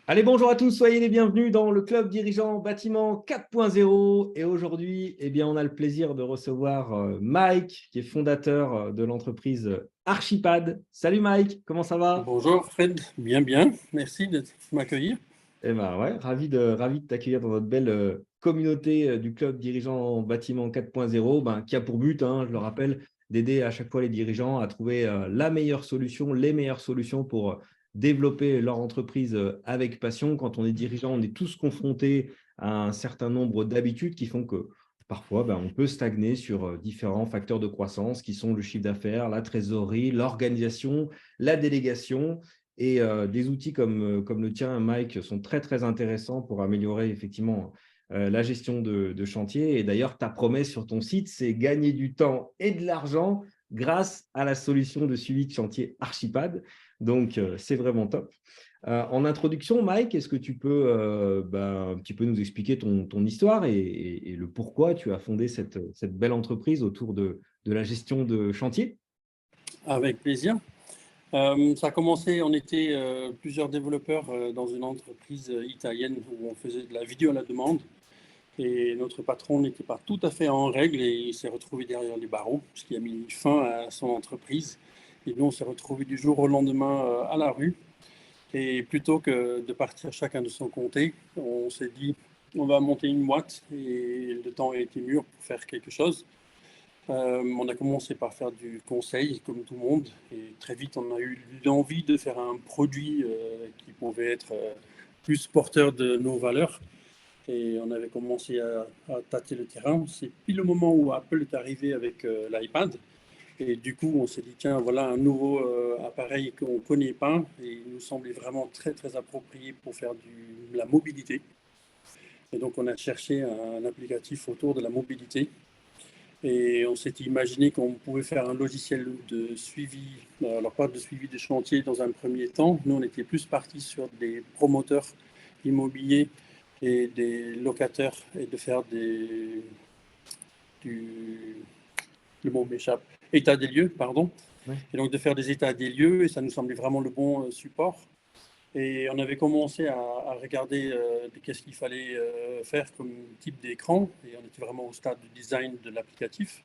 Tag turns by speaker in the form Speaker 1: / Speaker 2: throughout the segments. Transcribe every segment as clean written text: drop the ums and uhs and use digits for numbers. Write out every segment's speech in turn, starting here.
Speaker 1: Allez, bonjour à tous, soyez les bienvenus dans le club dirigeant bâtiment 4.0. Et aujourd'hui, on a le plaisir de recevoir Mike, qui est fondateur de l'entreprise Archipad. Salut Mike, comment ça va?
Speaker 2: Bonjour Fred, bien bien, merci de m'accueillir.
Speaker 1: Ouais, ravi de t'accueillir dans notre belle communauté du club dirigeant bâtiment 4.0, qui a pour but, je le rappelle, d'aider à chaque fois les dirigeants à trouver la meilleure solution, les meilleures solutions pour développer leur entreprise avec passion. Quand on est dirigeant, on est tous confrontés à un certain nombre d'habitudes qui font que parfois, on peut stagner sur différents facteurs de croissance qui sont le chiffre d'affaires, la trésorerie, l'organisation, la délégation. Et des outils comme le tien, Mike, sont très, très intéressants pour améliorer effectivement la gestion de chantier. Et d'ailleurs, ta promesse sur ton site, c'est gagner du temps et de l'argent grâce à la solution de suivi de chantier Archipad. Donc, c'est vraiment top. En introduction, Mike, est-ce que tu peux un petit peu nous expliquer ton histoire et le pourquoi tu as fondé cette belle entreprise autour de la gestion de chantier?
Speaker 2: Avec plaisir. Ça a commencé, on était plusieurs développeurs dans une entreprise italienne où on faisait de la vidéo à la demande et notre patron n'était pas tout à fait en règle et il s'est retrouvé derrière les barreaux, ce qui a mis fin à son entreprise. Et nous, on s'est retrouvés du jour au lendemain à la rue. Et plutôt que de partir chacun de son côté, on s'est dit, on va monter une boîte et le temps a été mûr pour faire quelque chose. On a commencé par faire du conseil, comme tout le monde, et très vite, on a eu l'envie de faire un produit qui pouvait être plus porteur de nos valeurs. Et on avait commencé à tâter le terrain. C'est pile le moment où Apple est arrivé avec l'iPad. Et du coup, on s'est dit, tiens, voilà un nouveau appareil qu'on ne connaît pas et il nous semblait vraiment très, très approprié pour faire de la mobilité. Et donc, on a cherché un applicatif autour de la mobilité. Et on s'était imaginé qu'on pouvait faire un logiciel de suivi, alors pas de suivi des chantiers dans un premier temps. Nous, on était plus partis sur des promoteurs immobiliers et des locataires et de faire du, le mot m'échappe, état des lieux, pardon.
Speaker 1: Ouais.
Speaker 2: Et donc de faire des états des lieux et ça nous semblait vraiment le bon support. Et on avait commencé à regarder qu'est-ce qu'il fallait faire comme type d'écran et on était vraiment au stade du design de l'applicatif.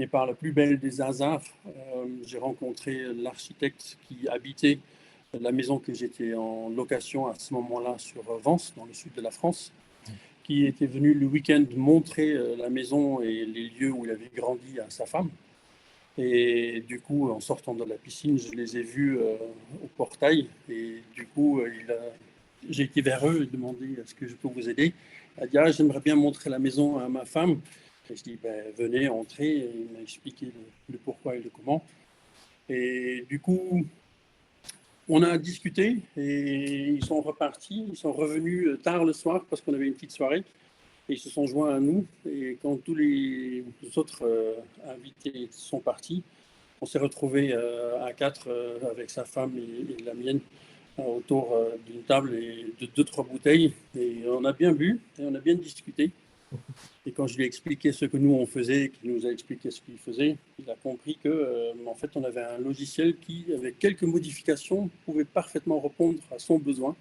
Speaker 2: Et par la plus belle des hasards, j'ai rencontré l'architecte qui habitait la maison que j'étais en location à ce moment-là sur Vence, dans le sud de la France, qui était venu le week-end montrer la maison et les lieux où il avait grandi à sa femme. Et du coup, en sortant de la piscine, je les ai vus au portail. Et du coup, j'ai été vers eux et demandé est-ce que je peux vous aider. Il a dit j'aimerais bien montrer la maison à ma femme. Et je dis venez, entrez. Et il m'a expliqué le pourquoi et le comment. Et du coup, on a discuté et ils sont repartis. Ils sont revenus tard le soir parce qu'on avait une petite soirée. Et ils se sont joints à nous. Et quand tous les autres invités sont partis, on s'est retrouvés à quatre avec sa femme et la mienne autour d'une table et de deux, trois bouteilles. Et on a bien bu et on a bien discuté. Et quand je lui ai expliqué ce que nous on faisait, qu'il nous a expliqué ce qu'il faisait, il a compris que en fait on avait un logiciel qui, avec quelques modifications, pouvait parfaitement répondre à son besoin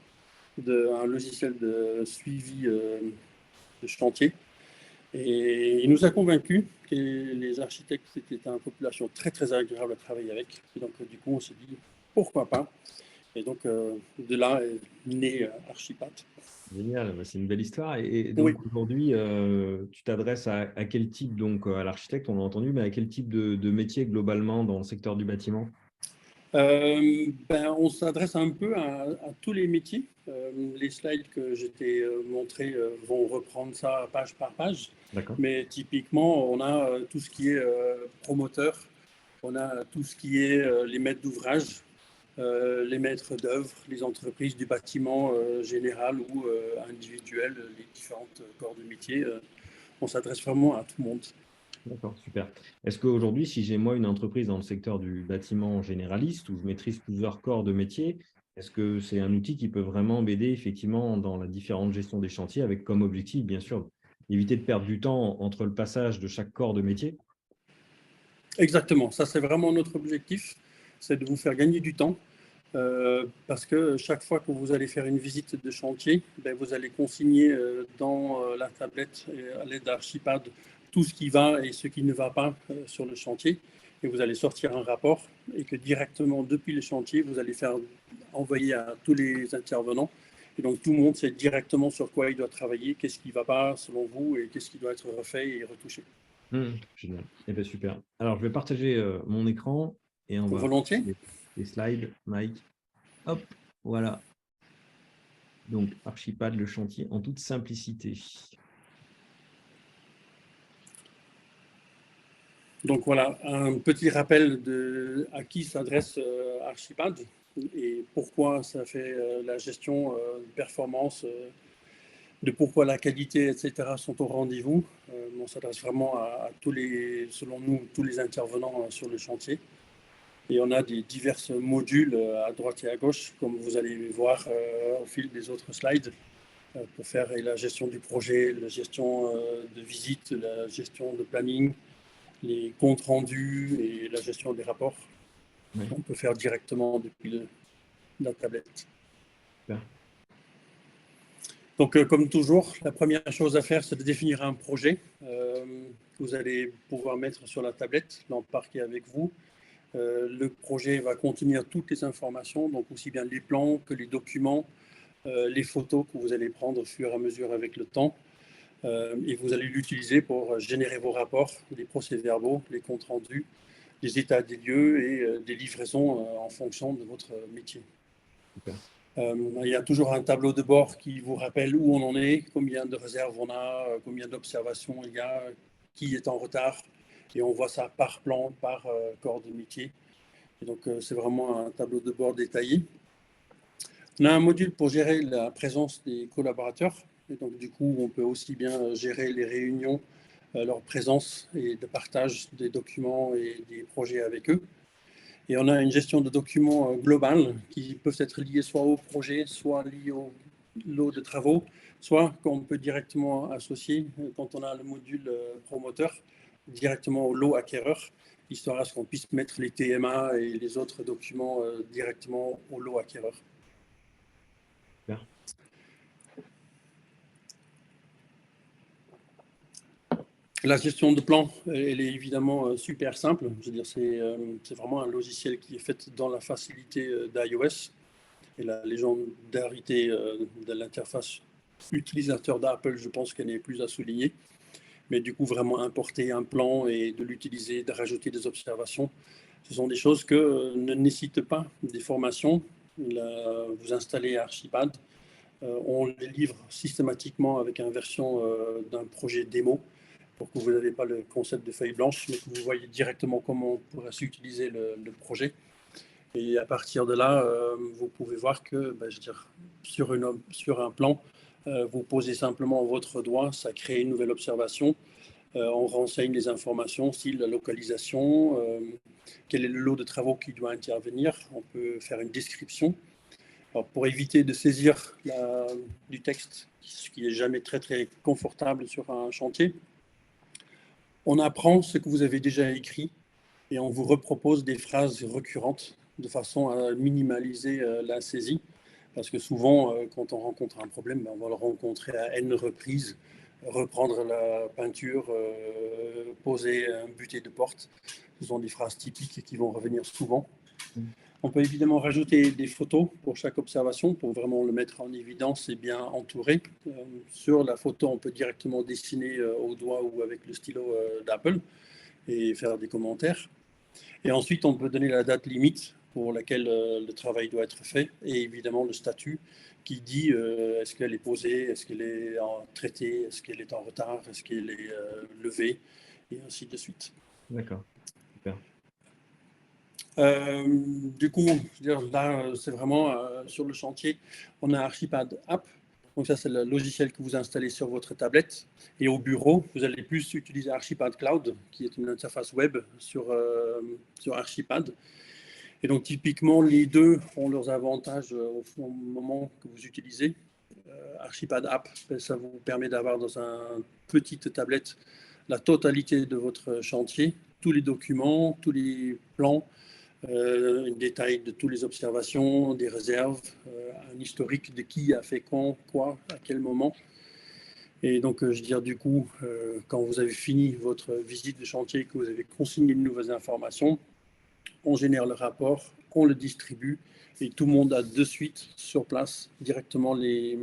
Speaker 2: d'un logiciel de suivi de chantier. Et il nous a convaincus que les architectes étaient une population très très agréable à travailler avec. Et donc du coup on s'est dit pourquoi pas. Et donc de là est né Archipad.
Speaker 1: Génial, c'est une belle histoire. Et
Speaker 2: Oui.
Speaker 1: donc aujourd'hui, tu t'adresses à quel type, donc à l'architecte, on l'a entendu, mais à quel type de métier globalement dans le secteur du bâtiment?
Speaker 2: On s'adresse un peu à tous les métiers. Les slides que je t'ai montrés vont reprendre ça page par page.
Speaker 1: D'accord.
Speaker 2: Mais typiquement, on a tout ce qui est promoteur, on a tout ce qui est les maîtres d'ouvrage, les maîtres d'œuvre, les entreprises du bâtiment général ou individuel, les différentes corps de métier. On s'adresse vraiment à tout le monde.
Speaker 1: D'accord, super. Est-ce qu'aujourd'hui, si j'ai moi une entreprise dans le secteur du bâtiment généraliste où je maîtrise plusieurs corps de métier, est-ce que c'est un outil qui peut vraiment m'aider effectivement dans la différente gestion des chantiers avec comme objectif, bien sûr, éviter de perdre du temps entre le passage de chaque corps de métier?
Speaker 2: Exactement, ça c'est vraiment notre objectif, c'est de vous faire gagner du temps. parce que chaque fois que vous allez faire une visite de chantier, ben, vous allez consigner dans la tablette à l'aide d'Archipad tout ce qui va et ce qui ne va pas sur le chantier. Et vous allez sortir un rapport et que directement depuis le chantier, vous allez faire envoyer à tous les intervenants. Et donc tout le monde sait directement sur quoi il doit travailler, qu'est-ce qui ne va pas selon vous et qu'est-ce qui doit être refait et retouché.
Speaker 1: Génial. Eh bien, super. Alors, je vais partager mon écran et on va
Speaker 2: Volontiers.
Speaker 1: les slides, Mike. Hop, voilà. Donc, Archipad, le chantier en toute simplicité.
Speaker 2: Donc voilà, un petit rappel à qui s'adresse Archipad et pourquoi ça fait la gestion de performance, de pourquoi la qualité, etc. sont au rendez-vous. On s'adresse vraiment à tous les, selon nous, tous les intervenants sur le chantier. Et on a des divers modules à droite et à gauche, comme vous allez voir au fil des autres slides, pour faire la gestion du projet, la gestion de visite, la gestion de planning, les comptes rendus et la gestion des rapports.
Speaker 1: Oui.
Speaker 2: On peut faire directement depuis la tablette.
Speaker 1: Super.
Speaker 2: Donc, comme toujours, la première chose à faire, c'est de définir un projet que vous allez pouvoir mettre sur la tablette, l'embarquer avec vous. Le projet va contenir toutes les informations, donc aussi bien les plans que les documents, les photos que vous allez prendre au fur et à mesure avec le temps. Et vous allez l'utiliser pour générer vos rapports, les procès-verbaux, les comptes rendus, les états des lieux et des livraisons en fonction de votre métier.
Speaker 1: Super.
Speaker 2: Il y a toujours un tableau de bord qui vous rappelle où on en est, combien de réserves on a, combien d'observations il y a, qui est en retard. Et on voit ça par plan, par corps de métier. Et donc, c'est vraiment un tableau de bord détaillé. On a un module pour gérer la présence des collaborateurs. Et donc, du coup, on peut aussi bien gérer les réunions, leur présence et le partage des documents et des projets avec eux. Et on a une gestion de documents globale qui peuvent être liés soit au projet, soit liés au lot de travaux, soit qu'on peut directement associer quand on a le module promoteur directement au lot acquéreur, histoire à ce qu'on puisse mettre les TMA et les autres documents directement au lot acquéreur.
Speaker 1: Super.
Speaker 2: La gestion de plan, elle est évidemment super simple. Je veux dire, c'est vraiment un logiciel qui est fait dans la facilité d'iOS. Et la légendarité de l'interface utilisateur d'Apple, je pense qu'elle n'est plus à souligner. Mais du coup, vraiment importer un plan et de l'utiliser, de rajouter des observations, ce sont des choses que ne nécessitent pas des formations. Vous installez Archipad, on les livre systématiquement avec une version d'un projet démo pour que vous n'avez pas le concept de feuille blanche, mais que vous voyez directement comment pourrait s'utiliser le projet. Et à partir de là, vous pouvez voir que, je veux dire, sur un plan, vous posez simplement votre doigt, ça crée une nouvelle observation. On renseigne les informations, style la localisation, quel est le lot de travaux qui doit intervenir. On peut faire une description. Alors, pour éviter de saisir du texte, ce qui n'est jamais très très confortable sur un chantier, on apprend ce que vous avez déjà écrit et on vous repropose des phrases récurrentes de façon à minimaliser la saisie. Parce que souvent, quand on rencontre un problème, on va le rencontrer à N reprises, reprendre la peinture, poser un buté de porte. Ce sont des phrases typiques qui vont revenir souvent. On peut évidemment rajouter des photos pour chaque observation pour vraiment le mettre en évidence et bien entouré. Sur la photo, on peut directement dessiner au doigt ou avec le stylo d'Apple et faire des commentaires. Et ensuite, on peut donner la date limite pour laquelle le travail doit être fait et évidemment le statut qui dit est-ce qu'elle est posée, est-ce qu'elle est traitée, est-ce qu'elle est en retard, est-ce qu'elle est levée et ainsi de suite.
Speaker 1: D'accord. Super.
Speaker 2: Du coup, je veux dire, là, c'est vraiment sur le chantier, on a Archipad App. Donc ça, c'est le logiciel que vous installez sur votre tablette. Et au bureau, vous allez plus utiliser Archipad Cloud, qui est une interface web sur Archipad. Et donc, typiquement, les deux ont leurs avantages au moment que vous utilisez. Archipad App, ça vous permet d'avoir dans une petite tablette la totalité de votre chantier, tous les documents, tous les plans, un détail de toutes les observations, des réserves, un historique de qui a fait quand, quoi, à quel moment. Et donc, je veux dire, du coup, quand vous avez fini votre visite de chantier, que vous avez consigné de nouvelles informations, on génère le rapport, on le distribue et tout le monde a de suite sur place directement les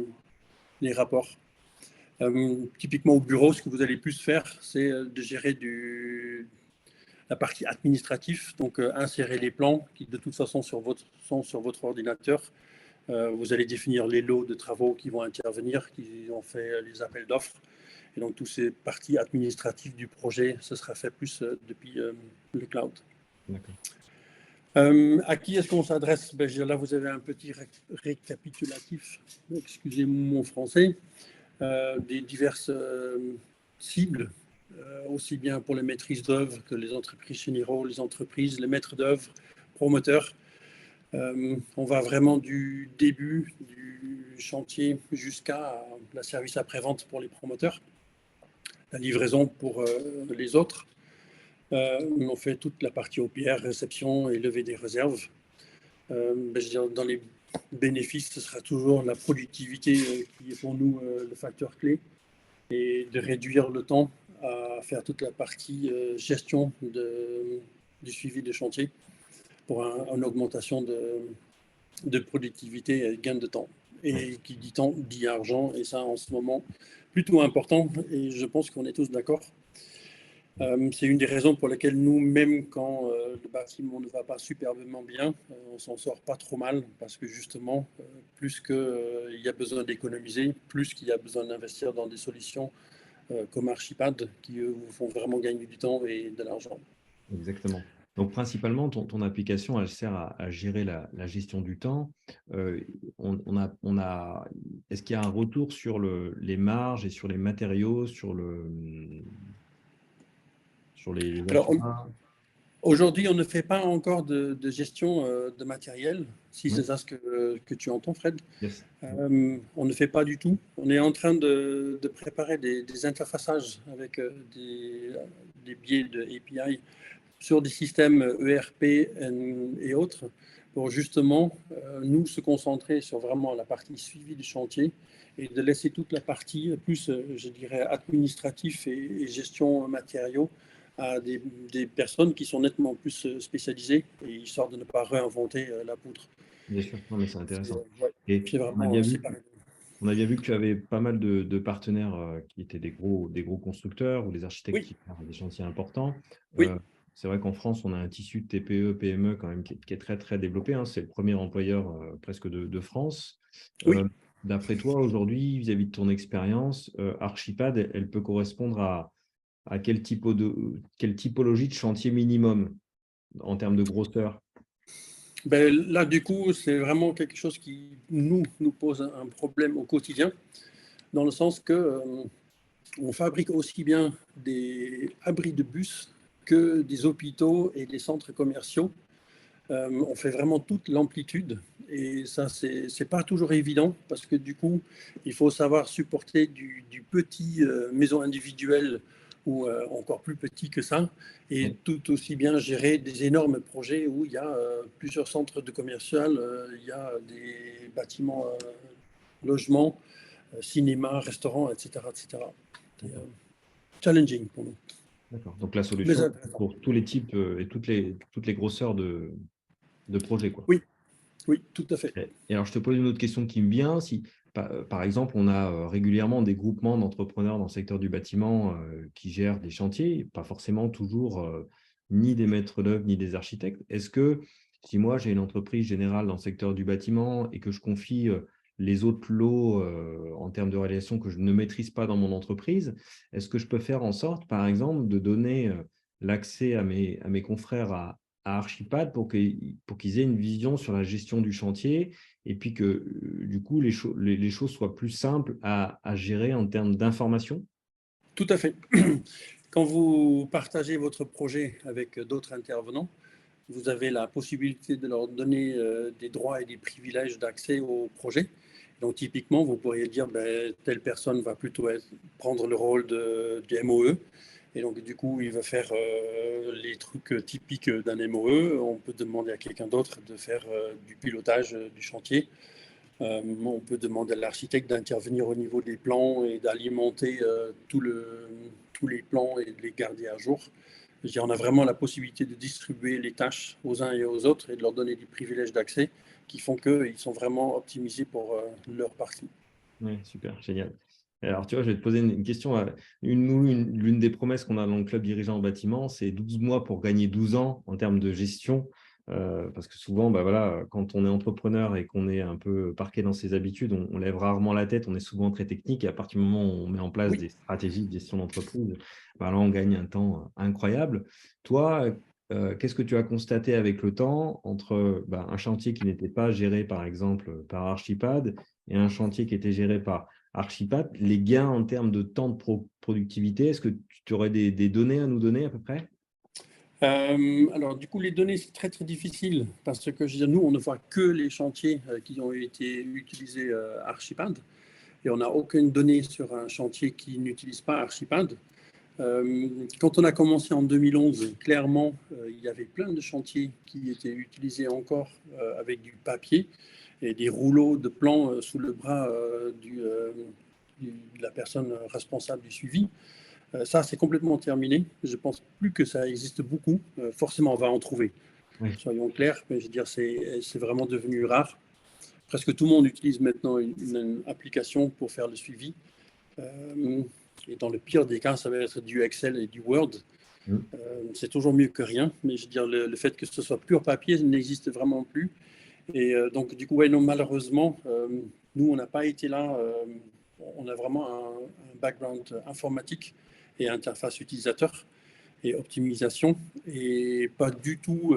Speaker 2: rapports. Typiquement au bureau, ce que vous allez plus faire, c'est de gérer la partie administrative, donc insérer les plans qui de toute façon sont sur votre ordinateur. Vous allez définir les lots de travaux qui vont intervenir, qui ont fait les appels d'offres. Et donc, toutes ces parties administratives du projet, ce sera fait plus depuis le cloud.
Speaker 1: D'accord.
Speaker 2: À qui est-ce qu'on s'adresse? Là, vous avez un petit récapitulatif, excusez mon français, des diverses cibles, aussi bien pour les maîtrises d'œuvre que les entreprises généraux, les entreprises, les maîtres d'œuvre, promoteurs. On va vraiment du début du chantier jusqu'à la service après-vente pour les promoteurs, la livraison pour les autres. On fait toute la partie OPR, réception et levée des réserves. Je veux dire, dans les bénéfices, ce sera toujours la productivité qui est pour nous le facteur clé et de réduire le temps à faire toute la partie gestion du suivi de chantier pour une augmentation de productivité et gain de temps. Et qui dit temps dit argent, et ça en ce moment plutôt important, et je pense qu'on est tous d'accord. C'est une des raisons pour lesquelles nous, même quand le bâtiment ne va pas superbement bien, on s'en sort pas trop mal, parce que justement, plus qu'il y a besoin d'économiser, plus qu'il y a besoin d'investir dans des solutions comme Archipad, qui vous font vraiment gagner du temps et de l'argent.
Speaker 1: Exactement. Donc, principalement, ton application, elle sert à gérer la gestion du temps. Est-ce qu'il y a un retour sur les marges et sur les matériaux, sur les
Speaker 2: Alors,
Speaker 1: achats?
Speaker 2: aujourd'hui, on ne fait pas encore de gestion de matériel, si
Speaker 1: Oui,
Speaker 2: c'est ça ce que tu entends, Fred.
Speaker 1: yes.
Speaker 2: On ne fait pas du tout. On est en train de préparer des interfaçages avec des biais de API sur des systèmes ERP et autres pour justement nous se concentrer sur vraiment la partie suivi du chantier et de laisser toute la partie plus, je dirais, administratif et gestion matériaux à des personnes qui sont nettement plus spécialisées et histoire de ne pas réinventer la poudre.
Speaker 1: Bien sûr. Non, mais c'est intéressant.
Speaker 2: Ouais,
Speaker 1: Et
Speaker 2: c'est vraiment séparé.
Speaker 1: on a bien vu que tu avais pas mal de partenaires qui étaient des gros constructeurs ou des architectes
Speaker 2: Oui,
Speaker 1: qui font des chantiers importants.
Speaker 2: oui,
Speaker 1: C'est vrai qu'en France, on a un tissu de TPE, PME quand même qui est très, très développé, hein. C'est le premier employeur presque de France.
Speaker 2: oui.
Speaker 1: D'après toi, aujourd'hui, vis-à-vis de ton expérience, Archipad, elle peut correspondre à quelle typologie de chantier minimum en termes de grosseur?
Speaker 2: Là, du coup, c'est vraiment quelque chose qui nous pose un problème au quotidien, dans le sens que on fabrique aussi bien des abris de bus que des hôpitaux et des centres commerciaux. On fait vraiment toute l'amplitude et ça, c'est pas toujours évident parce que du coup, il faut savoir supporter du petit maison individuelle ou encore plus petit que ça et
Speaker 1: Oui.
Speaker 2: tout aussi bien gérer des énormes projets où il y a plusieurs centres de commercial, il y a des bâtiments, logements, cinéma, restaurants, etc. etc. C'est challenging pour nous.
Speaker 1: D'accord. Donc la
Speaker 2: Mais
Speaker 1: solution
Speaker 2: intéressant.
Speaker 1: pour tous les types et toutes les grosseurs de projets, quoi.
Speaker 2: Oui, oui, tout à fait.
Speaker 1: Et alors, je te pose une autre question qui me vient. Si, par exemple, on a régulièrement des groupements d'entrepreneurs dans le secteur du bâtiment qui gèrent des chantiers, pas forcément toujours ni des maîtres d'œuvre ni des architectes. Est-ce que si moi j'ai une entreprise générale dans le secteur du bâtiment et que je confie les autres lots en termes de réalisation que je ne maîtrise pas dans mon entreprise, est-ce que je peux faire en sorte, par exemple, de donner l'accès à mes confrères à Archipad pour qu'ils aient une vision sur la gestion du chantier et puis que du coup les choses soient plus simples à gérer en termes d'information?
Speaker 2: Tout à fait. Quand vous partagez votre projet avec d'autres intervenants, vous avez la possibilité de leur donner des droits et des privilèges d'accès au projet. Donc, typiquement, vous pourriez dire telle personne va plutôt prendre le rôle du MOE Et donc, du coup, il va faire les trucs typiques d'un MOE. On peut demander à quelqu'un d'autre de faire du pilotage du chantier. On peut demander à l'architecte d'intervenir au niveau des plans et d'alimenter tous les plans et de les garder à jour. Je veux dire, on a vraiment la possibilité de distribuer les tâches aux uns et aux autres et de leur donner des privilèges d'accès qui font qu'ils sont vraiment optimisés pour leur partie.
Speaker 1: Oui, super, génial. Alors, tu vois, je vais te poser une question. L'une des promesses qu'on a dans le club dirigeant en bâtiment, c'est 12 mois pour gagner 12 ans en termes de gestion. Parce que souvent, bah voilà, quand on est entrepreneur et qu'on est un peu parqué dans ses habitudes, on lève rarement la tête, on est souvent très technique. Et à partir du moment où on met en place
Speaker 2: Oui.
Speaker 1: des stratégies de gestion d'entreprise, bah là, on gagne un temps incroyable. Toi, qu'est-ce que tu as constaté avec le temps entre bah, un chantier qui n'était pas géré, par exemple, par Archipad et un chantier qui était géré par Archipad, les gains en termes de temps de productivité, est-ce que tu aurais des données à nous donner à peu près?
Speaker 2: Alors, du coup, les données, c'est très, très difficile parce que, je veux dire, nous, on ne voit que les chantiers qui ont été utilisés Archipad et on n'a aucune donnée sur un chantier qui n'utilise pas Archipad. Quand on a commencé en 2011, clairement, il y avait plein de chantiers qui étaient utilisés encore avec du papier et des rouleaux de plans sous le bras de la personne responsable du suivi. Ça, c'est complètement terminé. Je pense plus que ça existe beaucoup. Forcément, on va en trouver.
Speaker 1: Oui.
Speaker 2: Soyons clairs, mais je veux dire, c'est vraiment devenu rare. Presque tout le monde utilise maintenant une application pour faire le suivi. Et dans le pire des cas, ça va être du Excel et du Word.
Speaker 1: Mm.
Speaker 2: C'est toujours mieux que rien, mais je veux dire, le fait que ce soit pur papier n'existe vraiment plus. Et donc, du coup, ouais, non, malheureusement, nous, on n'a pas été là. On a vraiment un background informatique et interface utilisateur et optimisation, et pas du tout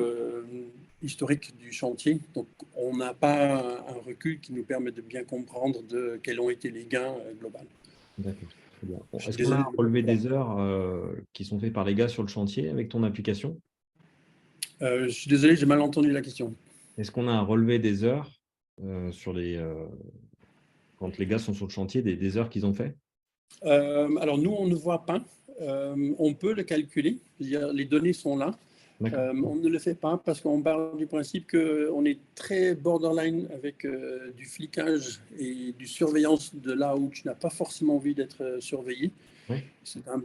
Speaker 2: historique du chantier. Donc, on n'a pas un recul qui nous permet de bien comprendre de quels ont été les gains globaux.
Speaker 1: D'accord, très bien. Bon,
Speaker 2: Je suis
Speaker 1: est-ce qu'on a
Speaker 2: désolé.
Speaker 1: un relevé des heures qui sont faites par les gars sur le chantier avec ton application?
Speaker 2: Je suis désolé, j'ai mal entendu la question.
Speaker 1: Est-ce qu'on a un relevé des heures sur quand les gars sont sur le chantier, des heures qu'ils ont fait?
Speaker 2: Alors, nous, on ne voit pas. On peut le calculer. Les données sont là.
Speaker 1: D'accord.
Speaker 2: On ne le fait pas parce qu'on part du principe qu'on est très borderline avec du flicage et du surveillance de là où tu n'as pas forcément envie d'être surveillé.
Speaker 1: Oui.
Speaker 2: Un...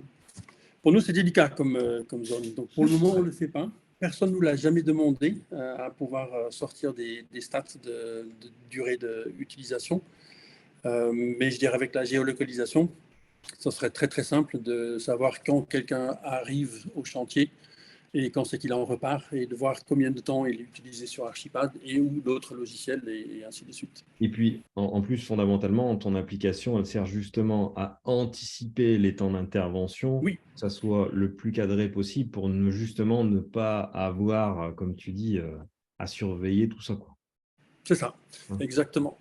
Speaker 2: Pour nous, c'est délicat comme zone. Donc, pour le moment, on ne le fait pas. Personne ne nous l'a jamais demandé à pouvoir sortir des stats de durée d'utilisation. Mais je dirais avec la géolocalisation, ça serait très très simple de savoir quand quelqu'un arrive au chantier et quand c'est qu'il en repart et de voir combien de temps il est utilisé sur Archipad et ou d'autres logiciels et ainsi de suite.
Speaker 1: Et puis, en plus, fondamentalement, ton application, elle sert justement à anticiper les temps d'intervention,
Speaker 2: Oui,
Speaker 1: que ça soit le plus cadré possible pour justement ne pas avoir, comme tu dis, à surveiller tout ça, quoi.
Speaker 2: c'est ça,
Speaker 1: Hein.
Speaker 2: exactement.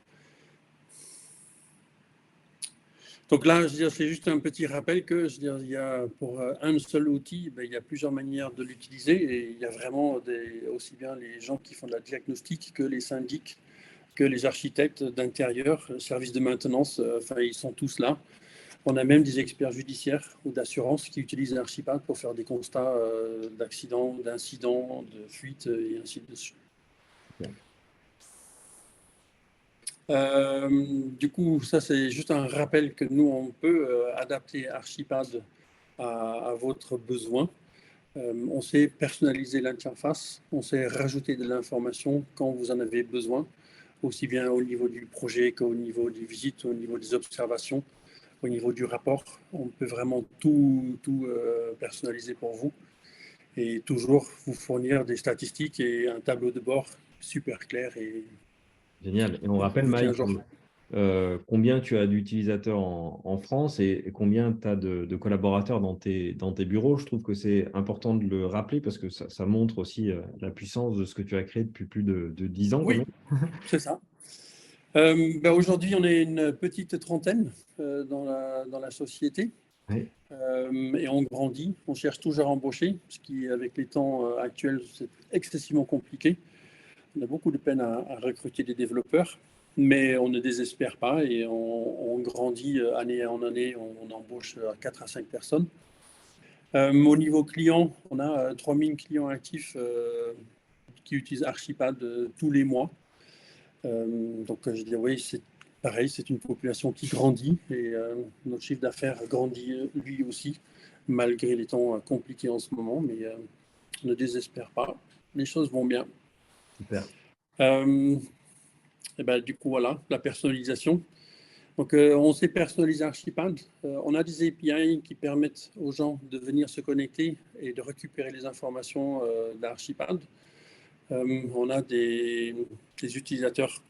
Speaker 2: Donc là, je veux dire, c'est juste un petit rappel que je veux dire, il y a pour un seul outil, ben, il y a plusieurs manières de l'utiliser et il y a vraiment aussi bien les gens qui font de la diagnostic que les syndics, que les architectes d'intérieur, services de maintenance, enfin ils sont tous là. On a même des experts judiciaires ou d'assurance qui utilisent Archipad pour faire des constats d'accidents, d'incidents, de fuites et ainsi de suite.
Speaker 1: Bon.
Speaker 2: Du coup, ça c'est juste un rappel que nous, on peut adapter Archipad à votre besoin. On sait personnaliser l'interface, on sait rajouter de l'information quand vous en avez besoin, aussi bien au niveau du projet qu'au niveau des visites, au niveau des observations, au niveau du rapport. On peut vraiment tout personnaliser pour vous et toujours vous fournir des statistiques et un tableau de bord super clair
Speaker 1: Génial. Et on
Speaker 2: et qui
Speaker 1: rappelle,
Speaker 2: vous tient à
Speaker 1: Mike,
Speaker 2: jour.
Speaker 1: combien tu as d'utilisateurs en France et combien tu as de collaborateurs dans tes bureaux. Je trouve que c'est important de le rappeler parce que ça montre aussi la puissance de ce que tu as créé depuis plus de 10 ans quand
Speaker 2: Oui,
Speaker 1: même.
Speaker 2: c'est ça. Ben aujourd'hui, on est une petite trentaine dans la société.
Speaker 1: Oui.
Speaker 2: Et on grandit, on cherche toujours à embaucher, ce qui, avec les temps actuels, c'est excessivement compliqué. On a beaucoup de peine à recruter des développeurs, mais on ne désespère pas et on grandit année en année, on embauche 4 à 5 personnes. Au niveau client, on a 3000 clients actifs qui utilisent Archipad tous les mois. Donc, je dirais, oui, c'est pareil, c'est une population qui grandit et notre chiffre d'affaires grandit lui aussi, malgré les temps compliqués en ce moment, mais ne désespère pas. Les choses vont bien.
Speaker 1: Super.
Speaker 2: Et ben, du coup, voilà, la personnalisation. Donc, on s'est personnalisé Archipad. On a des API qui permettent aux gens de venir se connecter et de récupérer les informations d'Archipad. On a des utilisateurs.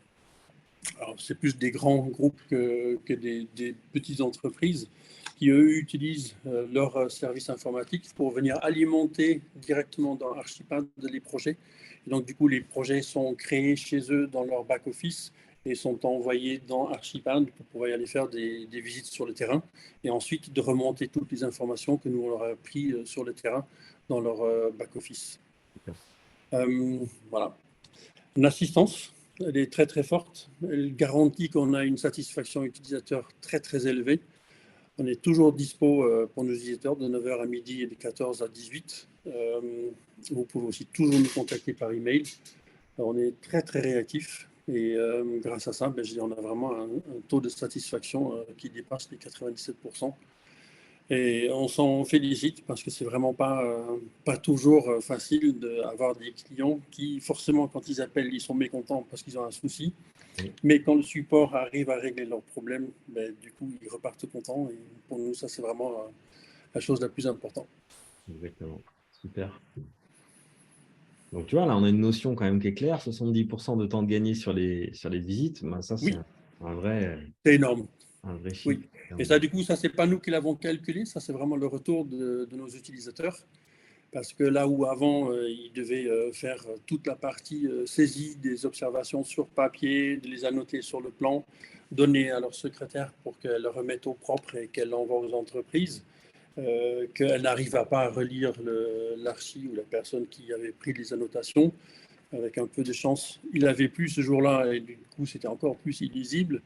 Speaker 2: Alors, c'est plus des grands groupes que des petites entreprises qui, eux, utilisent leur service informatique pour venir alimenter directement dans Archipad les projets. Et donc, du coup, les projets sont créés chez eux dans leur back-office et sont envoyés dans Archipad pour pouvoir aller faire des visites sur le terrain et ensuite de remonter toutes les informations que nous on leur a pris sur le terrain dans leur back-office. Voilà. L'assistance, elle est très très forte. Elle garantit qu'on a une satisfaction utilisateur très très élevée. On est toujours dispo pour nos utilisateurs de 9h à midi et de 14 à 18. Vous pouvez aussi toujours nous contacter par email. On est très très réactif et grâce à ça, on a vraiment un taux de satisfaction qui dépasse les 97%. Et on s'en félicite parce que c'est vraiment pas toujours facile d'avoir des clients qui, forcément, quand ils appellent, ils sont mécontents parce qu'ils ont un souci.
Speaker 1: Oui.
Speaker 2: Mais quand le support arrive à régler leurs problèmes, du coup, ils repartent contents. Et pour nous, ça, c'est vraiment la chose la plus importante.
Speaker 1: Exactement. Super. Donc, tu vois, là, on a une notion quand même qui est claire. 70% de temps de gagné sur les visites. Ben, ça, c'est
Speaker 2: Oui,
Speaker 1: un vrai,
Speaker 2: c'est énorme.
Speaker 1: un vrai chiffre.
Speaker 2: Oui. Et ça, du coup, ça, c'est pas nous qui l'avons calculé. Ça, c'est vraiment le retour de nos utilisateurs. Parce que là où avant, ils devaient faire toute la partie saisie des observations sur papier, de les annoter sur le plan, donner à leur secrétaire pour qu'elle le remette au propre et qu'elle l'envoie aux entreprises, qu'elle n'arriva pas à relire l'archi ou la personne qui avait pris les annotations. Avec un peu de chance, il n'avait plus ce jour-là et du coup, c'était encore plus illisible.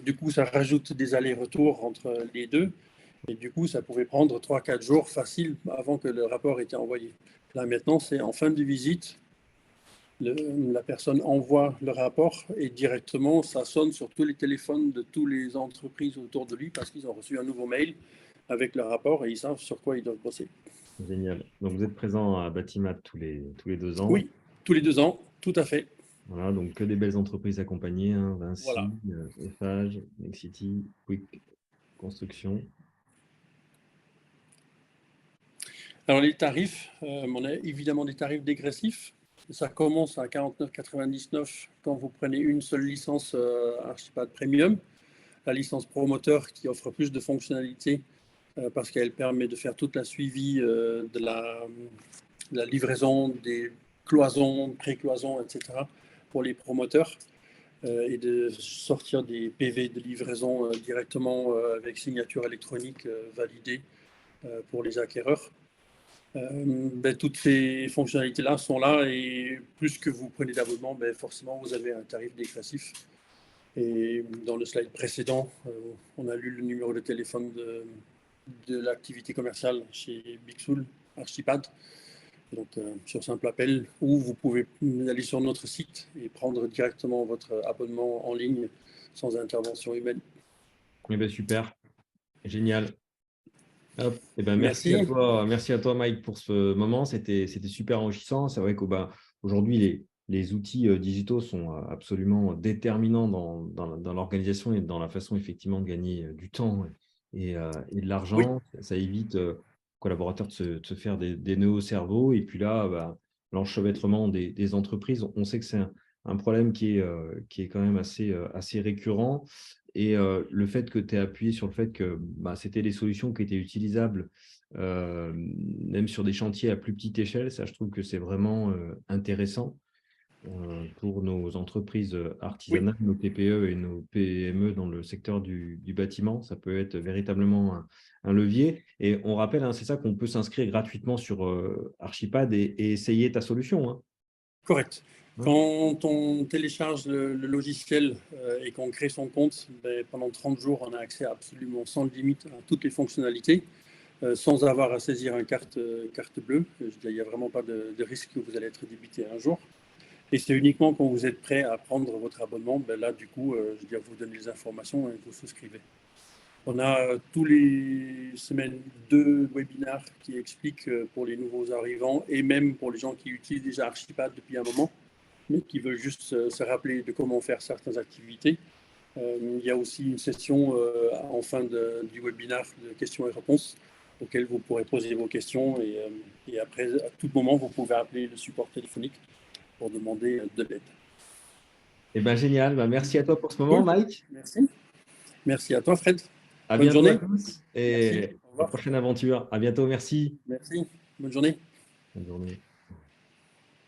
Speaker 2: Du coup, ça rajoute des allers-retours entre les deux. Et du coup, ça pouvait prendre 3-4 jours facile avant que le rapport ait été envoyé. Là, maintenant, c'est en fin de visite, la personne envoie le rapport et directement, ça sonne sur tous les téléphones de toutes les entreprises autour de lui parce qu'ils ont reçu un nouveau mail avec le rapport et ils savent sur quoi ils doivent bosser.
Speaker 1: Génial. Donc, vous êtes présent à Batimat tous les 2 ans.
Speaker 2: Oui, tous les 2 ans, tout à fait.
Speaker 1: Voilà, donc que des belles entreprises accompagnées, hein,
Speaker 2: Voilà.
Speaker 1: Vinci, Eiffage, Nexity, Quick Construction.
Speaker 2: Alors, les tarifs, on a évidemment des tarifs dégressifs. Ça commence à 49,99 quand vous prenez une seule licence Archipad Premium. La licence promoteur qui offre plus de fonctionnalités parce qu'elle permet de faire toute la suivi de la livraison des cloisons, pré-cloisons, etc. pour les promoteurs et de sortir des PV de livraison directement avec signature électronique validée pour les acquéreurs. Toutes ces fonctionnalités-là sont là et plus que vous prenez d'abonnement, forcément vous avez un tarif dégressif. Et dans le slide précédent, on a lu le numéro de téléphone de l'activité commerciale chez Bigsoul, Archipad. Donc, sur simple appel, ou vous pouvez aller sur notre site et prendre directement votre abonnement en ligne sans intervention humaine.
Speaker 1: Eh bien, super, génial. Hop. Eh ben,
Speaker 2: Merci.
Speaker 1: merci à toi Mike pour ce moment. C'était super enrichissant. C'est vrai qu'aujourd'hui, les outils digitaux sont absolument déterminants dans l'organisation et dans la façon effectivement de gagner du temps et de
Speaker 2: Oui,
Speaker 1: l'argent. Ça évite aux collaborateurs de se faire des nœuds au cerveau. Et puis là, l'enchevêtrement des entreprises, on sait que c'est un problème qui est quand même assez récurrent. Et le fait que tu aies appuyé sur le fait que c'était des solutions qui étaient utilisables, même sur des chantiers à plus petite échelle, ça, je trouve que c'est vraiment intéressant pour nos entreprises
Speaker 2: oui,
Speaker 1: artisanales, nos TPE et nos PME dans le secteur du bâtiment. Ça peut être véritablement un levier. Et on rappelle, hein, c'est ça qu'on peut s'inscrire gratuitement sur Archipad et essayer ta solution. Hein.
Speaker 2: correct.
Speaker 1: Hein.
Speaker 2: Quand on télécharge le logiciel et qu'on crée son compte, pendant 30 jours, on a accès absolument sans limite à toutes les fonctionnalités. sans avoir à saisir une carte bleue. Il n'y a vraiment pas de risque que vous allez être débité un jour. Et c'est uniquement quand vous êtes prêt à prendre votre abonnement, ben là, du coup, vous donnez les informations et vous souscrivez. On a tous les semaines 2 webinaires qui expliquent pour les nouveaux arrivants et même pour les gens qui utilisent déjà Archipad depuis un moment, mais qui veulent juste se rappeler de comment faire certaines activités. Il y a aussi une session en fin du webinaire de questions et réponses auxquelles vous pourrez poser vos questions et après, à tout moment, vous pouvez appeler le support téléphonique pour demander de l'aide.
Speaker 1: Eh ben, génial. Ben, merci à toi pour ce moment,
Speaker 2: Cool.
Speaker 1: Mike.
Speaker 2: Merci. Merci à toi, Fred.
Speaker 1: À
Speaker 2: Bonne
Speaker 1: bientôt à
Speaker 2: journée.
Speaker 1: tous
Speaker 2: Merci.
Speaker 1: et
Speaker 2: Au
Speaker 1: aux
Speaker 2: revoir.
Speaker 1: prochaines aventures. À bientôt. Merci.
Speaker 2: Merci. Bonne journée.
Speaker 1: Bonne journée.